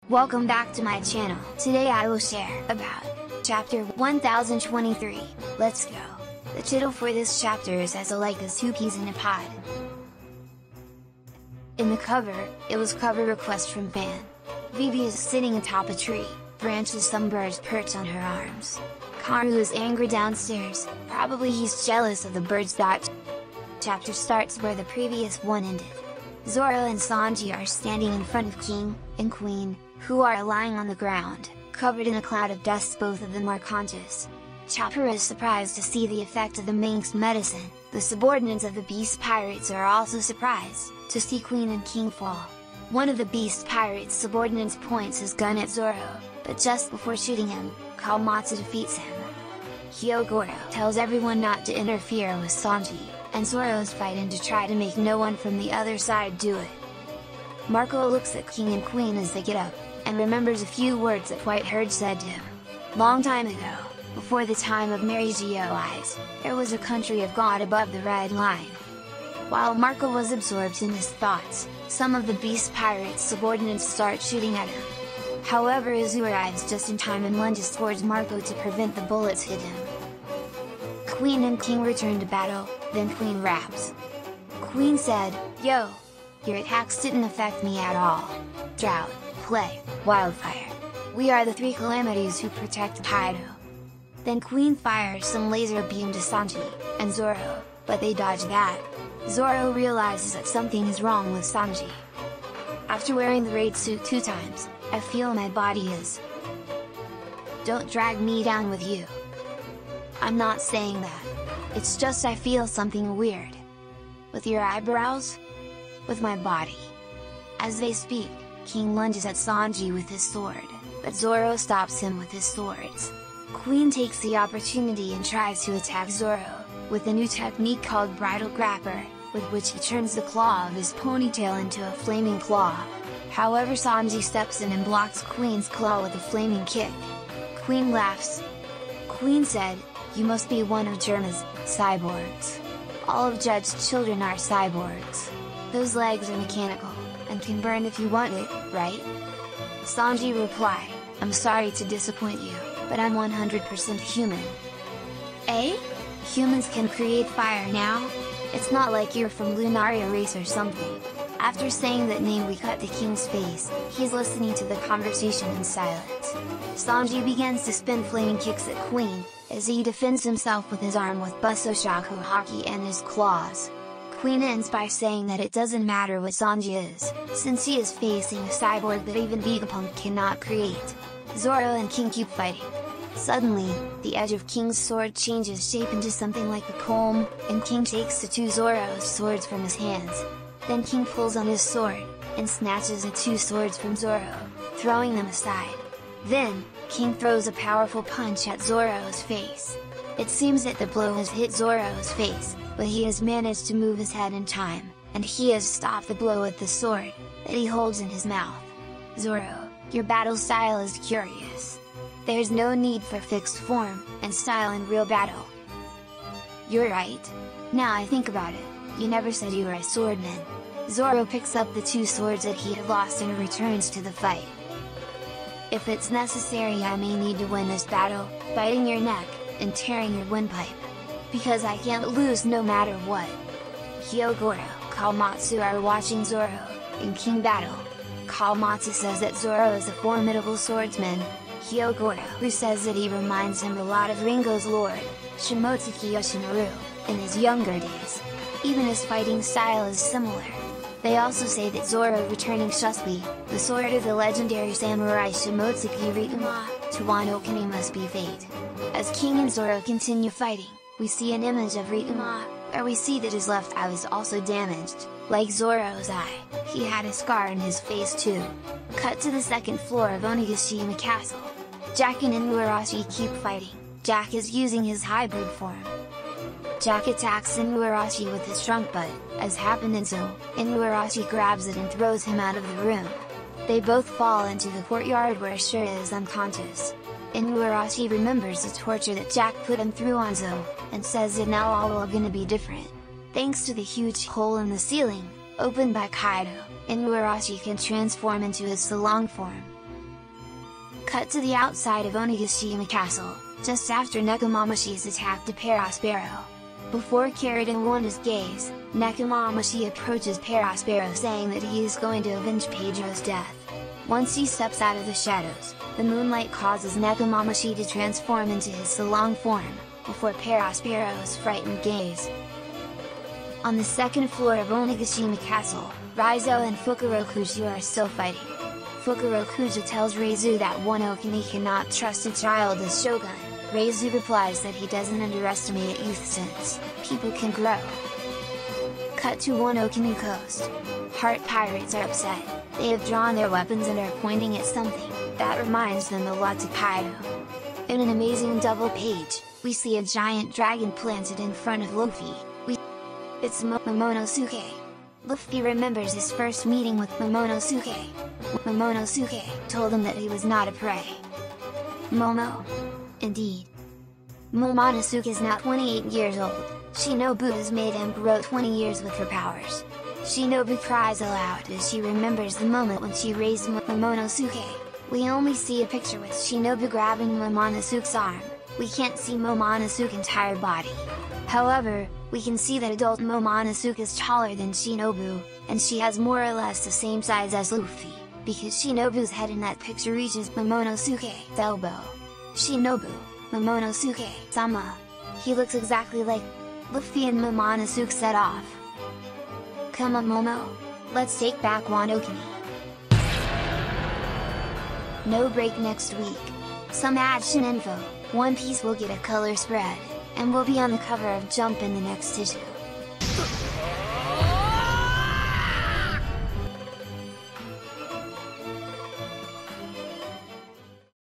Welcome back to my channel. Today I will share about chapter 1023. Let's go. The title for this chapter is As Alike as Two Peas in a Pod. In the cover, it was cover request from fan. Vivi is sitting atop a tree, branches some birds perch on her arms. Karu is angry downstairs, probably he's jealous of the birds. Chapter starts where the previous one ended. Zoro and Sanji are standing in front of King and Queen, who are lying on the ground, covered in a cloud of dust. Both of them are conscious. Chopper is surprised to see the effect of the Manx medicine. The subordinates of the Beast Pirates are also surprised to see Queen and King fall. One of the Beast Pirates' subordinates points his gun at Zoro, but just before shooting him, Kawamatsu defeats him. Hyogoro tells everyone not to interfere with Sanji, and Zoro is fighting to try to make no one from the other side do it. Marco looks at King and Queen as they get up, and remembers a few words that Whiteheart said to him. Long time ago, before the time of Mary Geoise, there was a country of God above the red line. While Marco was absorbed in his thoughts, some of the Beast Pirates' subordinates start shooting at him. However, Izu arrives just in time and lunges towards Marco to prevent the bullets hit him. Queen and King return to battle, then Queen raps. Queen said, "Yo! Your attacks didn't affect me at all. Drought, plague, wildfire. We are the three calamities who protect Kaido." Then Queen fires some laser beam to Sanji and Zoro, but they dodge that. Zoro realizes that something is wrong with Sanji. After wearing the raid suit 2 times, I feel my body is. Don't drag me down with you. I'm not saying that. It's just I feel something weird. With your eyebrows? With my body. As they speak, King lunges at Sanji with his sword, but Zoro stops him with his swords. Queen takes the opportunity and tries to attack Zoro, with a new technique called Bridal Grapper, with which he turns the claw of his ponytail into a flaming claw. However, Sanji steps in and blocks Queen's claw with a flaming kick. Queen laughs. Queen said, "You must be one of Germa's cyborgs. All of Jed's children are cyborgs. Those legs are mechanical, and can burn if you want it, right?" Sanji replied, "I'm sorry to disappoint you, but I'm 100% human." Eh? Humans can create fire now? It's not like you're from Lunaria race or something. After saying that name, we cut to King's face. He's listening to the conversation in silence. Sanji begins to spin flaming kicks at Queen, as he defends himself with his arm with Busoshaku Haki and his claws. Queen ends by saying that it doesn't matter what Sanji is, since he is facing a cyborg that even Vegapunk cannot create. Zoro and King keep fighting. Suddenly, the edge of King's sword changes shape into something like a comb, and King takes the 2 Zoro's swords from his hands. Then King pulls on his sword, and snatches the 2 swords from Zoro, throwing them aside. Then, King throws a powerful punch at Zoro's face. It seems that the blow has hit Zoro's face, but he has managed to move his head in time, and he has stopped the blow with the sword that he holds in his mouth. "Zoro, your battle style is curious. There's no need for fixed form and style in real battle." "You're right. Now I think about it, you never said you were a swordman." Zoro picks up the 2 swords that he had lost and returns to the fight. "If it's necessary, I may need to win this battle, biting your neck, and tearing your windpipe. Because I can't lose no matter what." Hyogoro, Kawamatsu are watching Zoro in King battle. Kawamatsu says that Zoro is a formidable swordsman. Hyogoro, who says that he reminds him a lot of Ringo's lord, Shimotsuki Yoshinoru, in his younger days. Even his fighting style is similar. They also say that Zoro returning Shusui, the sword of the legendary samurai Shimotsuki Rituma, to Wano Kuni must be fate. As King and Zoro continue fighting, we see an image of Rituma, where we see that his left eye was also damaged, like Zoro's eye. He had a scar in his face too. Cut to the 2nd floor of Onigashima Castle. Jack and Inuarashi keep fighting. Jack is using his hybrid form. Jack attacks Inuarashi with his trunk, but, as happened in Zou, Inuarashi grabs it and throws him out of the room. They both fall into the courtyard where Shura is unconscious. Inuarashi remembers the torture that Jack put him through on Zou, and says that now all will gonna be different. Thanks to the huge hole in the ceiling, opened by Kaido, Inuarashi can transform into his Salong form. Cut to the outside of Onigashima Castle, just after Nekomamushi's attack to Perospero. Before Karadan won his gaze, Nekomamushi approaches Perospero saying that he is going to avenge Pedro's death. Once he steps out of the shadows, the moonlight causes Nekomamushi to transform into his Salong form, before Perospero's frightened gaze. On the second floor of Onigashima Castle, Raizo and Fukurokuju are still fighting. Fukurokuju tells Reizu that one Okini cannot trust a child as Shogun. Reizu replies that he doesn't underestimate youth since people can grow. Cut to Wano Okini Coast. Heart pirates are upset. They have drawn their weapons and are pointing at something that reminds them a lot to Kaido. In an amazing double page, we see a giant dragon planted in front of Luffy. It's Momonosuke. Luffy remembers his first meeting with Momonosuke. Momonosuke told him that he was not a prey. Momo. Indeed. Momonosuke is now 28 years old. Shinobu has made him grow 20 years with her powers. Shinobu cries aloud as she remembers the moment when she raised Momonosuke. We only see a picture with Shinobu grabbing Momonosuke's arm. We can't see Momonosuke's entire body. However, we can see that adult Momonosuke is taller than Shinobu, and she has more or less the same size as Luffy, because Shinobu's head in that picture reaches Momonosuke's elbow. Shinobu, Momonosuke-sama. He looks exactly like Luffy, and Momonosuke set off. Come on Momo! Let's take back Wano Okini! No break next week. Some action info. One Piece will get a color spread, and will be on the cover of Jump in the next issue.